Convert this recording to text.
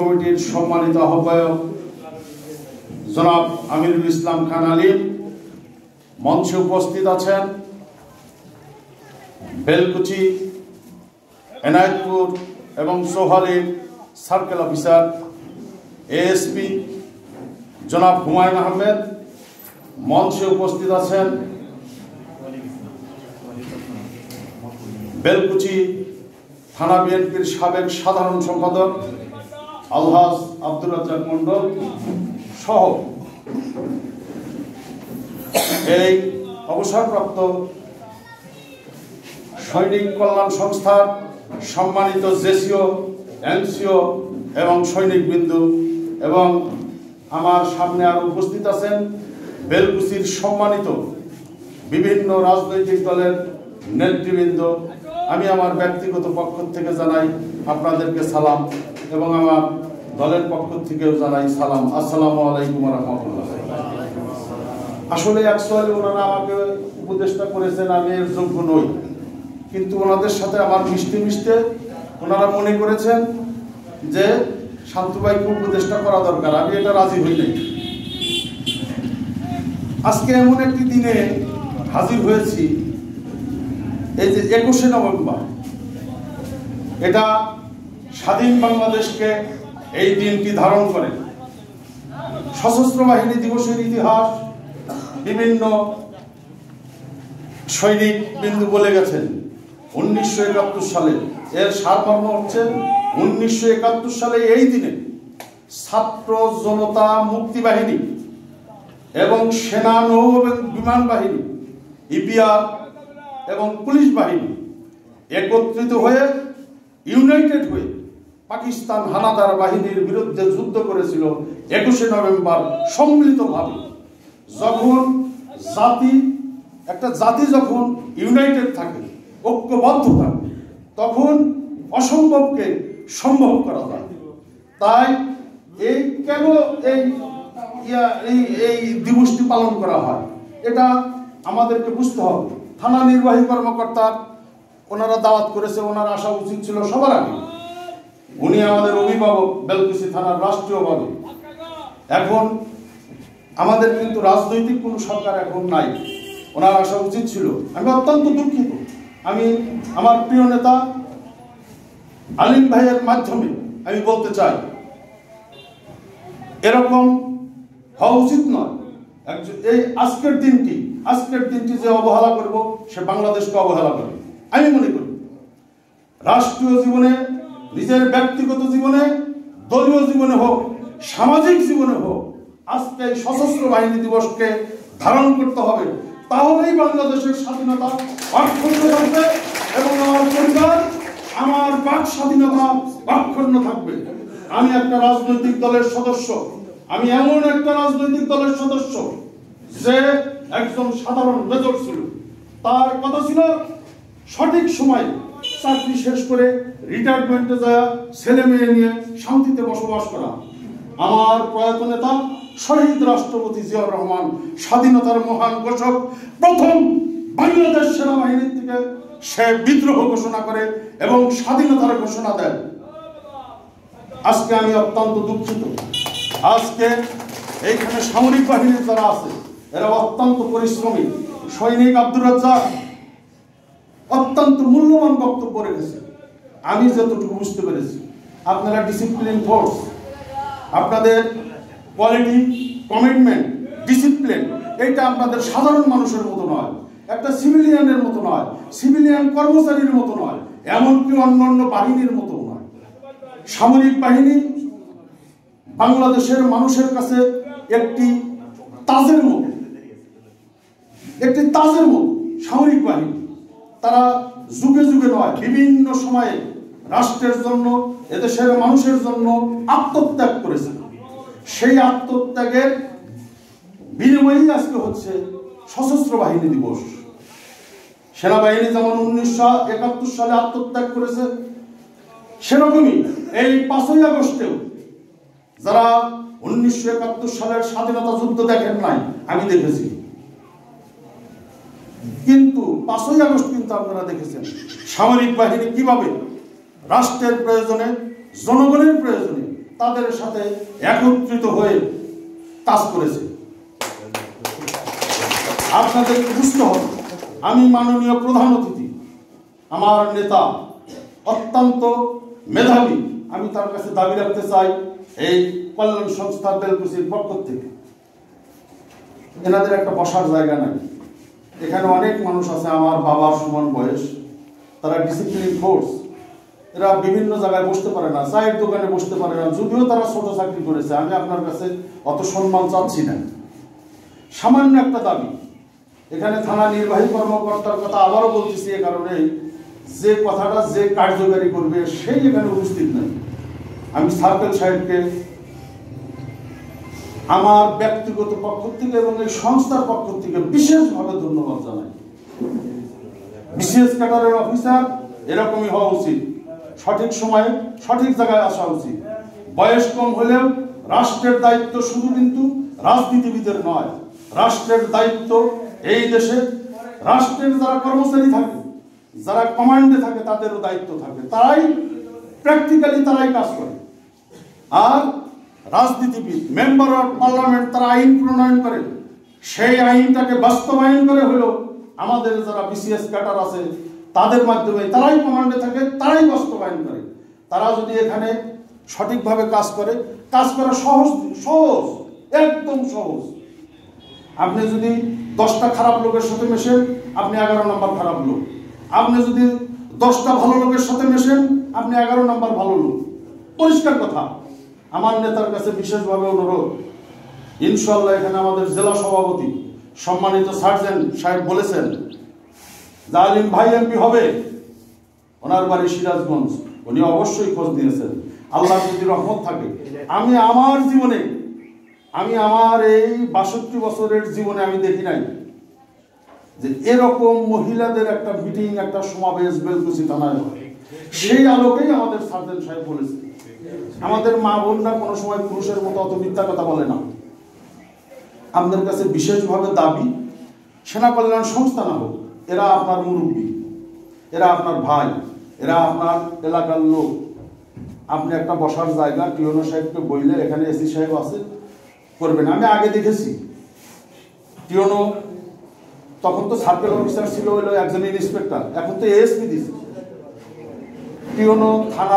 কমিটির সম্মানিত আহ্বায়ক জনাব আমিরুল ইসলাম খান আলিম মঞ্চে উপস্থিত আছেন। বেলকুচি, এনায়েতপুর এবং সোহালির সার্কেল অফিসার এএসপি জনাব হুমায়ুন আহমেদ মঞ্চে উপস্থিত আছেন। বেলকুচি থানা বিএনপির সাবেক সাধারণ সম্পাদক আলহাজ আব্দুর রাজ্জাক মন্ডল সহ এই অবসরপ্রাপ্ত সৈনিক কল্যাণ সংস্থার সম্মানিত জেসিও, এনসিও এবং সৈনিকবৃন্দ এবং আমার সামনে আরো উপস্থিত আছেন বেলকুচির সম্মানিত বিভিন্ন রাজনৈতিক দলের নেতৃবৃন্দ। আমি আমার ব্যক্তিগত পক্ষ থেকে জানাই আপনাদেরকে সালাম এবং আমার দলের পক্ষ থেকেও জানাই সালাম। আসসালামু আলাইকুম ওয়া রাহমাতুল্লাহ। আসলে অ্যাকচুয়ালি ওনারা আমাকে উপদেষ্টা করেছেন, আমি এর যোগ্য নই, কিন্তু ওনাদের সাথে আমার মিশতে ওনারা মনে করেছেন যে শান্তু ভাইকে উপদেষ্টা করা দরকার। আমি এটা রাজি হই নাই। আজকে এমন একটি দিনে হাজির হয়েছি, এই যে 21শে নভেম্বর, এটা স্বাধীন বাংলাদেশকে এই দিনটি ধারণ করে। সশস্ত্র বাহিনী দিবসের ইতিহাস বিভিন্ন সৈনিক বিন্দু বলে গেছেন। 1971 সালে এর সারমর্ম হচ্ছে 1971 সালে এই দিনে ছাত্র জনতা মুক্তি বাহিনী এবং সেনা, নৌ এবং বিমান বাহিনী, ইপিআর এবং পুলিশ বাহিনী একত্রিত হয়ে ইউনাইটেড হয়ে পাকিস্তান হানাদার বাহিনীর বিরুদ্ধে যুদ্ধ করেছিল 21শে নভেম্বর সম্মিলিতভাবে। যখন একটা জাতি যখন ইউনাইটেড থাকে, ঐক্যবদ্ধ থাকে, তখন অসম্ভবকে সম্ভব করা যায়। তাই এই কেন এই দিবসটি পালন করা হয় এটা আমাদেরকে বুঝতে হবে। থানা নির্বাহী কর্মকর্তা ওনারা দাওয়াত করেছে, ওনার আসা উচিত ছিল সবার আগে। উনি আমাদের অভিভাবক, বেলকুচি থানার রাষ্ট্রীয়ভাবে। এখন আমাদের কিন্তু রাজনৈতিক কোনো সরকার এখন নাই, ওনার আসা উচিত ছিল। আমি অত্যন্ত দুঃখিত। আমি আমার প্রিয় নেতা আলিম ভাইয়ের মাধ্যমে আমি বলতে চাই, এরকম হওয়া উচিত নয়। এই আজকের দিনটি যে অবহেলা করব, সে বাংলাদেশকে অবহেলা করবে। আমি মনে করি রাষ্ট্রীয় জীবনে, নিজের ব্যক্তিগত জীবনে, দলীয় জীবনে হোক, সামাজিক জীবনে হোক, আজকে এই সশস্ত্র বাহিনী দিবসকে ধারণ করতে হবে। তাহলেই বাংলাদেশের স্বাধীনতা অক্ষুণ্ণ থাকবে এবং আমার পরিবার, আমার বাক স্বাধীনতা অক্ষুণ্ণ থাকবে। আমি একটা রাজনৈতিক দলের সদস্য, আমি এমন একটা রাজনৈতিক দলের সদস্য যে একজন সাধারণ মেজর ছিল। তার কথা ছিল সঠিক সময় চাকরি শেষ করে রিটায়ারমেন্টে যাওয়া, ছেলে মেয়ে নিয়ে শান্তিতে বসবাস করা। আমার প্রয়াত নেতা শহীদ রাষ্ট্রপতি জিয়াউর রহমান স্বাধীনতার মহান ঘোষক, প্রথম বাংলাদেশ সেনাবাহিনীর থেকে সে বিদ্রোহ ঘোষণা করে এবং স্বাধীনতার ঘোষণা দেয়। আজকে আমি অত্যন্ত দুঃখিত। আজকে এইখানে সামরিক বাহিনীর যারা আছে এরা অত্যন্ত পরিশ্রমী। সৈনিক আব্দুর রাজ্জাক অত্যন্ত মূল্যবান বক্তব্য রেখেছে। আমি যতটুকু বুঝতে পেরেছি, আপনারা ডিসিপ্লিন ফোর্স, আপনাদের কোয়ালিটি, কমিটমেন্ট, ডিসিপ্লিন, এইটা আপনাদের সাধারণ মানুষের মতো নয়, একটা সিভিলিয়ানের মতো নয়, সিভিলিয়ান কর্মচারীর মতো নয়, এমনকি অন্যান্য বাহিনীর মতো নয়। সামরিক বাহিনী বাংলাদেশের মানুষের কাছে একটি তাজের মতো, সামরিক বাহিনী। তারা যুগে যুগে নয়, বিভিন্ন সময়ে রাষ্ট্রের জন্য, এদেশের মানুষের জন্য আত্মত্যাগ করেছে। সেই আত্মত্যাগের বিনিময়েই আজকে হচ্ছে সশস্ত্র বাহিনী দিবস। সেনাবাহিনী যেমন 1971 সালে আত্মত্যাগ করেছে, সেরকমই এই 5ই আগস্টেও যারা 1971 সালের স্বাধীনতা যুদ্ধ দেখেন নাই, আমি দেখেছি, কিন্তু 5ই আগস্ট কিন্তু আপনারা দেখেছেন সামরিক বাহিনী কিভাবে রাষ্ট্রের প্রয়োজনে, জনগণের প্রয়োজনে তাদের সাথে একত্রিত হয়ে কাজ করেছে। আপনাদেরকে বুঝতে হবে, আমি মাননীয় প্রধান অতিথি, আমার নেতা অত্যন্ত মেধাবী, আমি তার কাছে দাবি রাখতে চাই এই কল্যাণ সংস্থা বেলকুচির পক্ষ থেকে এনাদের একটা বসার জায়গা নাই। এখানে অনেক মানুষ আছে আমার বাবার সমান বয়স, তারা ডিসিপ্লিন ফোর্স, এরা বিভিন্ন জায়গায় বসতে পারে না, চায়ের দোকানে বসতে পারে না, যদিও তারা ছোট চাকরি করেছে। আমি আপনার কাছে অত সম্মান চাচ্ছি না, সামান্য একটা দাবি। এখানে থানা নির্বাহী কর্মকর্তার কথা আবারও বলতেছি এ কারণে, যে কথাটা যে কার্যকারী করবে সেই এখানে উপস্থিত নেই। আমি সার্কেল সাহেবকে আমার ব্যক্তিগত পক্ষ থেকে এবং এই সংস্থার পক্ষ থেকে বিশেষভাবে ধন্যবাদ জানাই। বিশেষ ক্যাডারের অফিসার এরকমই হওয়া উচিত, সঠিক সময়ে সঠিক জায়গায় আসা উচিত। বয়স কম হলেও রাষ্ট্রের দায়িত্ব শুধু কিন্তু রাজনীতিবিদের নয়, রাষ্ট্রের দায়িত্ব এই দেশে রাষ্ট্রের যারা কর্মচারী থাকে, যারা কমান্ডে থাকে, তাদেরও দায়িত্ব থাকে। তারাই প্র্যাকটিক্যালি তারাই কাজ করে। আর রাজনীতিবিদ, মেম্বার অফ পার্লামেন্ট, তারা আইন প্রণয়ন করে, সেই আইনটাকে বাস্তবায়ন করে হলো আমাদের যারা বিসিএস ক্যাডার আছে তাদের মাধ্যমে, তারাই কমান্ডে থাকে, তারাই বাস্তবায়ন করে। তারা যদি এখানে সঠিকভাবে কাজ করে, কাজ করা সহজ, সহজ, একদম সহজ। আপনি যদি 10টা খারাপ লোকের সাথে মেশেন, আপনি 11 নম্বর খারাপ লোক। আপনি যদি 10টা ভালো লোকের সাথে মেশেন, আপনি 11 নম্বর ভালো লোক। পরিষ্কার কথা। আমার নেতার কাছে বিশেষভাবে অনুরোধ, ইনশাল্লাহ এখানে আমাদের জেলা সভাপতি সম্মানিত সার্জেন্ট সাহেব বলেছেন জালিম ভাই এমপি হবে, ওনার বাড়ি সিরাজগঞ্জ, উনি অবশ্যই খোঁজ নিয়েছেন। আল্লাহ যদি রহমত থাকে, আমি আমার জীবনে, আমি আমার এই 62 বছরের জীবনে আমি দেখি নাই যে এরকম মহিলাদের একটা মিটিং, একটা সমাবেশ বেলকুচি থানায় হয়। সেই আলোকেই আমাদের সার্জেন্ট সাহেব বলেছে, আমাদের মা বোনরা কোনো সময় পুরুষের মতো অত মিথ্যা কথা বলে না। আপনাদের কাছে বিশেষভাবে দাবি, সেনা কল্যাণ সংস্থা না হোক, এরা আপনার মুরব্বী, এরা আপনার ভাই, এরা আপনার এলাকার লোক। আপনি একটা বসার জায়গা টিওনো সাহেবকে বললে, এখানে এসি সাহেব আছে, করবেন। আমি আগে দেখেছি টিওনো, তখন তো সার্কেল অফিসার ছিল হলো একজন ইন্সপেক্টর, এখন তো এএসপি দিচ্ছে। টিওনো থানা